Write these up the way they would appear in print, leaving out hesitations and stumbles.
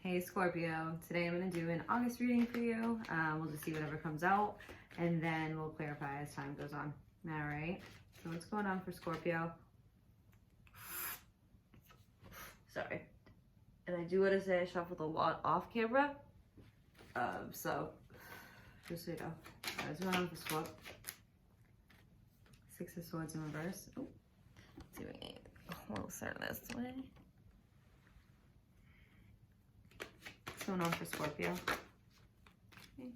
Hey Scorpio, today I'm going to do an August reading for you. We'll just see whatever comes out and then we'll clarify as time goes on. All right, so what's going on for Scorpio? Sorry. And I do want to say I shuffled a lot off camera. So just so you know, what's going on for Scorpio? Six of Swords in reverse. Oh, let's see if we can get closer this way. What's going on for Scorpio? Okay.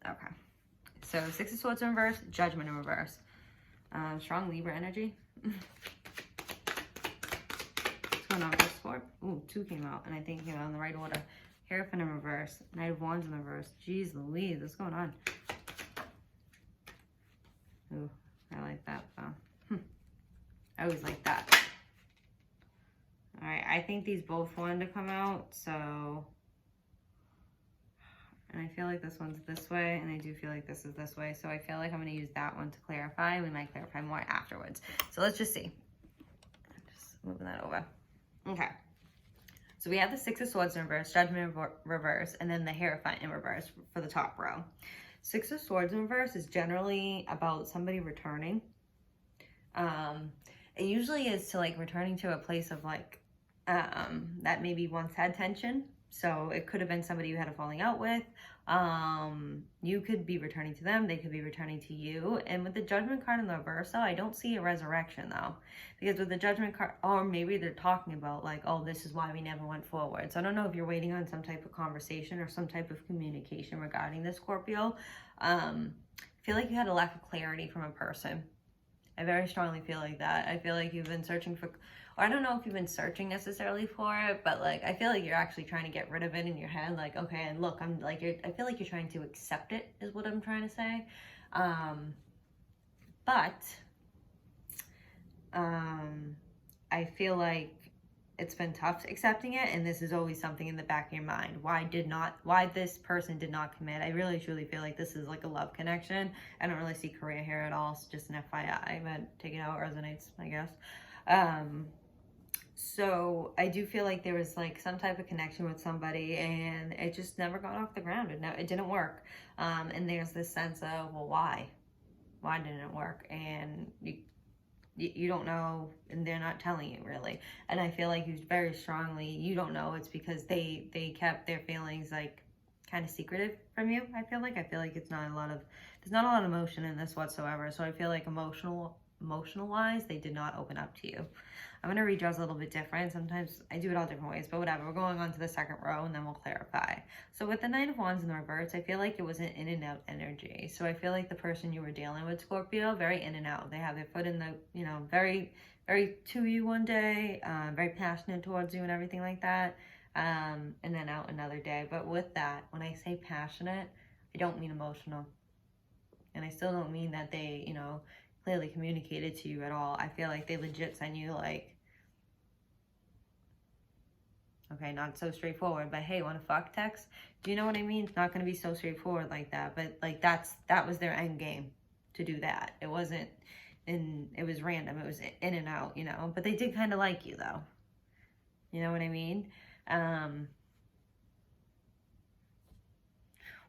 Okay. So Six of Swords in reverse, Judgment in reverse. Strong Libra energy. What's going on for Scorpio? Ooh, two came out, and I think came out in the right order. Hierophant in reverse, Knight of Wands in reverse. Jeez Louise, what's going on? Ooh, I like that though. I always like that. All right, I think these both wanted to come out, so. And I feel like this one's this way, and I do feel like this is this way. So I feel like I'm going to use that one to clarify. We might clarify more afterwards. So let's just see. Just moving that over. Okay. So we have the Six of Swords in reverse, Judgment in reverse, and then the Hierophant in reverse for the top row. Six of Swords in reverse is generally about somebody returning. It usually is to like returning to a place of like that maybe once had tension. So it could have been somebody you had a falling out with. You could be returning to them. They could be returning to you. And with the Judgment card in the reverse, though, I don't see a resurrection, though. Because with the Judgment card, or maybe they're talking about, like, oh, this is why we never went forward. So I don't know if you're waiting on some type of conversation or some type of communication regarding this, Scorpio. I feel like you had a lack of clarity from a person. I very strongly feel like that. I feel like you've been searching for, or I don't know if you've been searching necessarily for it, but like, I feel like you're actually trying to get rid of it in your head. Like, okay, and look, I'm like, I feel like you're trying to accept it is what I'm trying to say. I feel like it's been tough accepting it, and this is always something in the back of your mind. Why this person did not commit? I really truly feel like this is like a love connection. I don't really see career here at all. It's just an FYI, but take it how it resonates, I guess. So I do feel like there was like some type of connection with somebody, and it just never got off the ground. It didn't work. And there's this sense of, well, why? Why didn't it work? And you don't know, and they're not telling you really. And I feel like you very strongly, you don't know. It's because they kept their feelings like kind of secretive from you. I feel like it's not a lot of, there's not a lot of emotion in this whatsoever. So I feel like emotional wise, they did not open up to you. I'm going to read yours a little bit different. Sometimes I do it all different ways, but whatever. We're going on to the second row, and then we'll clarify. So with the Knight of Wands in the reverse, I feel like it was an in and out energy. So I feel like the person you were dealing with, Scorpio, very in and out. They have their foot in the, you know, very, very to you one day, very passionate towards you and everything like that, and then out another day. But with that, when I say passionate, I don't mean emotional. And I still don't mean that they, you know, clearly communicated to you at all. I feel like they legit sent you like, okay, not so straightforward, but hey, want to fuck text? Do you know what I mean? It's not going to be so straightforward like that, but like that was their end game, to do that. It wasn't it was random. It was in and out, you know, but they did kind of like you though. You know what I mean?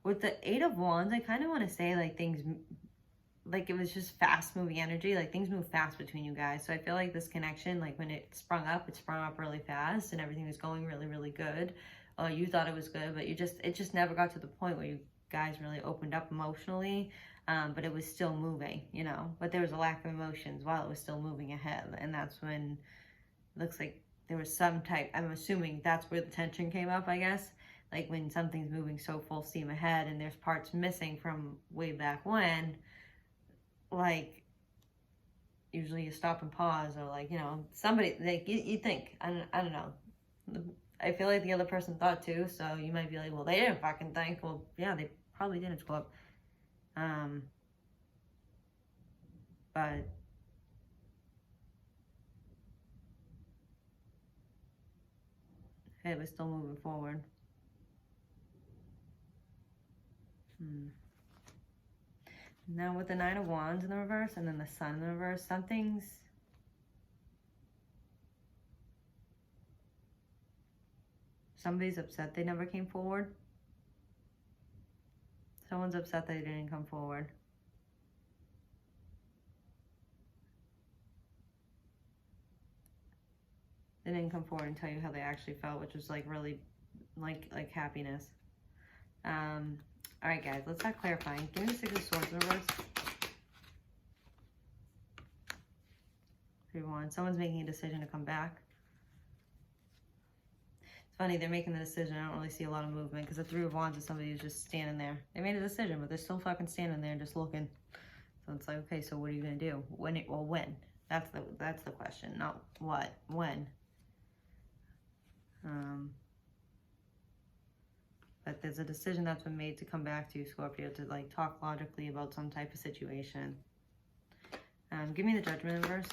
With the Eight of Wands, I kind of want to say like things, like it was just fast moving energy, like things move fast between you guys. So I feel like this connection, like when it sprung up really fast, and everything was going really, really good. You thought it was good, but it just never got to the point where you guys really opened up emotionally. But it was still moving, you know, but there was a lack of emotions while it was still moving ahead. And that's when it looks like there was some type, I'm assuming that's where the tension came up, I guess. Like when something's moving so full steam ahead and there's parts missing from way back when, like usually you stop and pause, or like, you know, somebody like you think, I don't know. I feel like the other person thought too, so you might be like, well, they didn't fucking think. Well, yeah, they probably didn't screw up. But hey, it was still moving forward. Now with the Nine of Wands in the reverse and then the Sun in the reverse, something's Somebody's upset they never came forward. Someone's upset they didn't come forward. They didn't come forward and tell you how they actually felt, which was like really like happiness. All right, guys, let's start clarifying. Give me the Six of Swords in reverse. 3-1. Someone's making a decision to come back. It's funny, they're making the decision. I don't really see a lot of movement because the Three of Wands is somebody who's just standing there. They made a decision, but they're still fucking standing there just looking. So it's like, okay, so what are you gonna do? When? That's the question, not what. When? But there's a decision that's been made to come back to you, Scorpio, to like talk logically about some type of situation. Give me the Judgment in reverse.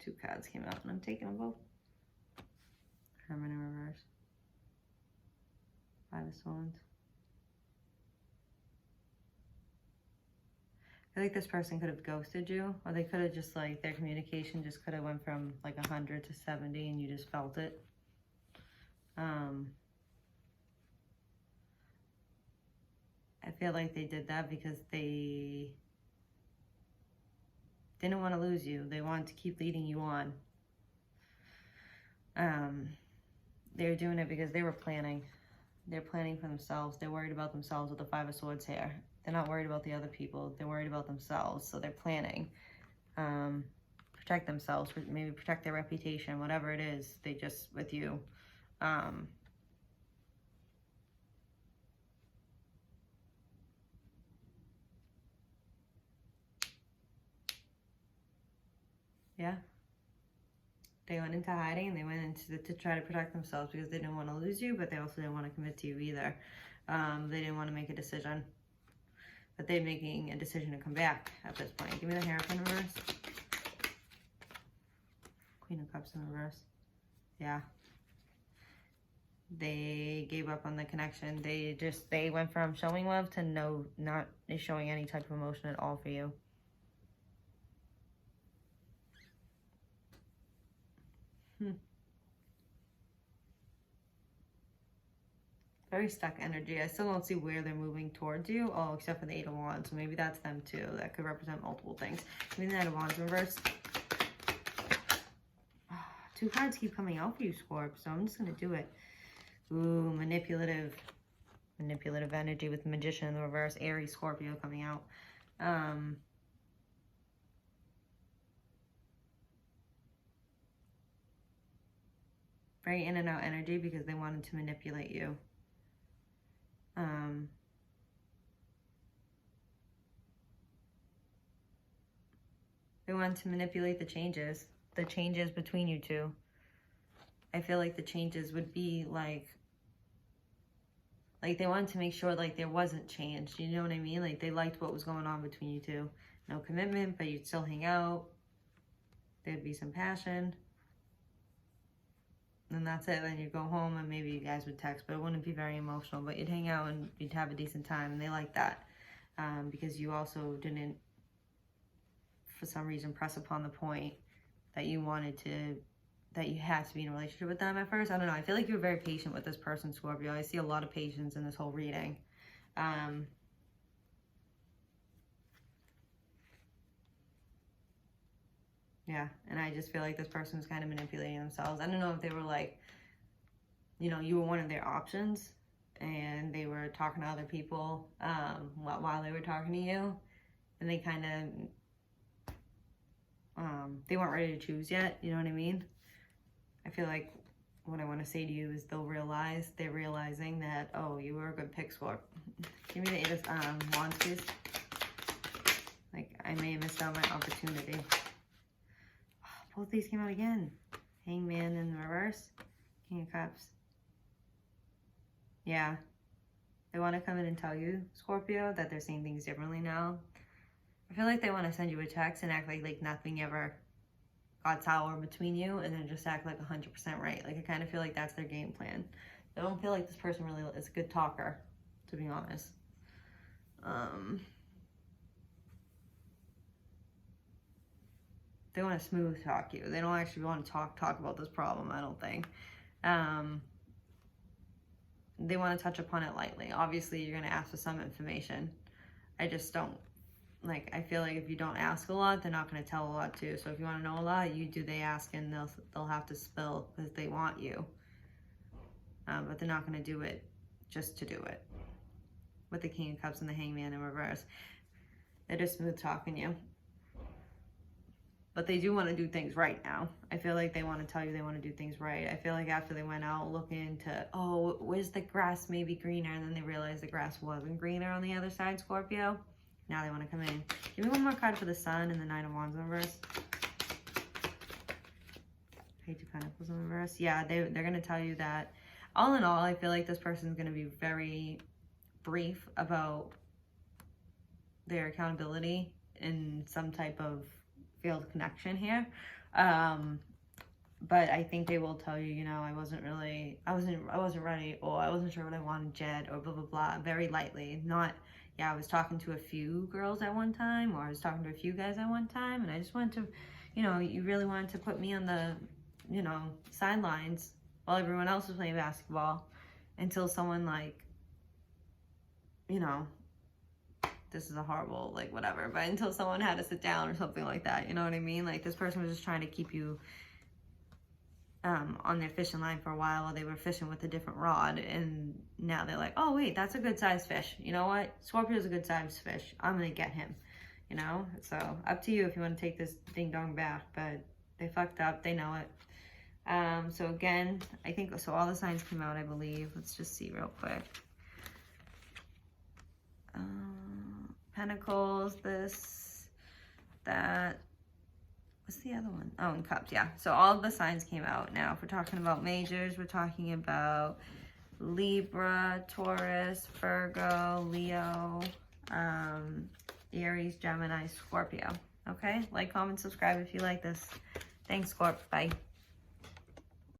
Two cards came out and I'm taking them both. Hermit in reverse. 5 of Swords. I feel like this person could have ghosted you, or they could have just like, their communication just could have went from like 100 to 70 and you just felt it. I feel like they did that because they didn't want to lose you. They wanted to keep leading you on. They were doing it because they were planning. They're planning for themselves. They're worried about themselves with the 5 of Swords here. They're not worried about the other people. They're worried about themselves. So they're planning. Protect themselves, maybe protect their reputation, whatever it is. They just, with you. Yeah. They went into hiding and they went into to try to protect themselves because they didn't want to lose you, but they also didn't want to commit to you either. They didn't want to make a decision. But they're making a decision to come back at this point. Give me the Hierophant in reverse. Queen of Cups in reverse. Yeah. They gave up on the connection. They went from showing love to not showing any type of emotion at all for you. Very stuck energy. I still don't see where they're moving towards you. Oh, except for the 8 of Wands. So maybe that's them too. That could represent multiple things. Give me the Knight of Wands reverse. Oh, 2 cards keep coming out for you, Scorp. So I'm just going to do it. Ooh, manipulative energy with the Magician in the reverse. Aries, Scorpio coming out. Very in and out energy because they wanted to manipulate you. They wanted to manipulate the changes between you two. I feel like the changes would be like they wanted to make sure like there wasn't change. You know what I mean? Like they liked what was going on between you two. No commitment, but you'd still hang out. There'd be some passion. And that's it. Then you'd go home and maybe you guys would text, but it wouldn't be very emotional. But you'd hang out and you'd have a decent time, and they like that because you also didn't, for some reason, press upon the point that you had to be in a relationship with them at first. I don't know. I feel like you were very patient with this person, Scorpio. I see a lot of patience in this whole reading. Yeah, and I just feel like this person was kind of manipulating themselves. I don't know if they were like, you know, you were one of their options and they were talking to other people while they were talking to you, and they kind of, they weren't ready to choose yet, you know what I mean? I feel like what I want to say to you is they're realizing that, oh, you were a good pick, Scorp. Give me the 8 of Wands, please. Like, I may have missed out my opportunity. Both these came out again. Hangman in the reverse. King of Cups. Yeah. They want to come in and tell you, Scorpio, that they're seeing things differently now. I feel like they want to send you a text and act like nothing ever got sour between you, and then just act like 100% right. Like, I kind of feel like that's their game plan. I don't feel like this person really is a good talker, to be honest. They want to smooth talk you. They don't actually want to talk about this problem, I don't think. They want to touch upon it lightly. Obviously, you're going to ask for some information. I just don't, like, I feel like if you don't ask a lot, they're not going to tell a lot too. So if you want to know a lot, they ask, and they'll have to spill because they want you. But they're not going to do it just to do it. With the King of Cups and the Hangman in reverse. They're just smooth talking you. But they do want to do things right now. I feel like they want to tell you they want to do things right. I feel like after they went out looking to, oh, where's the grass maybe greener? And then they realized the grass wasn't greener on the other side, Scorpio. Now they want to come in. Give me one more card for the Sun and the Nine of Wands in reverse. Page of Pentacles in reverse. Yeah, they're going to tell you that. All in all, I feel like this person's going to be very brief about their accountability in some type of field connection here. But I think they will tell you, you know, I wasn't ready, or I wasn't sure what I wanted yet, or blah, blah, blah, very lightly. Not, yeah, I was talking to a few girls at one time, or I was talking to a few guys at one time, and I just wanted to, you know, you really wanted to put me on the, you know, sidelines while everyone else was playing basketball until someone, like, you know, this is a horrible, like, whatever, but until someone had to sit down or something like that, you know what I mean? Like, this person was just trying to keep you on their fishing line for a while they were fishing with a different rod, and now they're like, oh, wait, that's a good size fish. You know what? Scorpio's a good size fish. I'm going to get him, you know? So, up to you if you want to take this ding-dong back, but they fucked up. They know it. So, again, I think, so all the signs came out, I believe. Let's just see real quick. Pentacles, this, that, what's the other one? Oh, and Cups, yeah. So all of the signs came out. Now, if we're talking about majors, we're talking about Libra, Taurus, Virgo, Leo, Aries, Gemini, Scorpio. Okay? Like, comment, subscribe if you like this. Thanks, Scorp. Bye.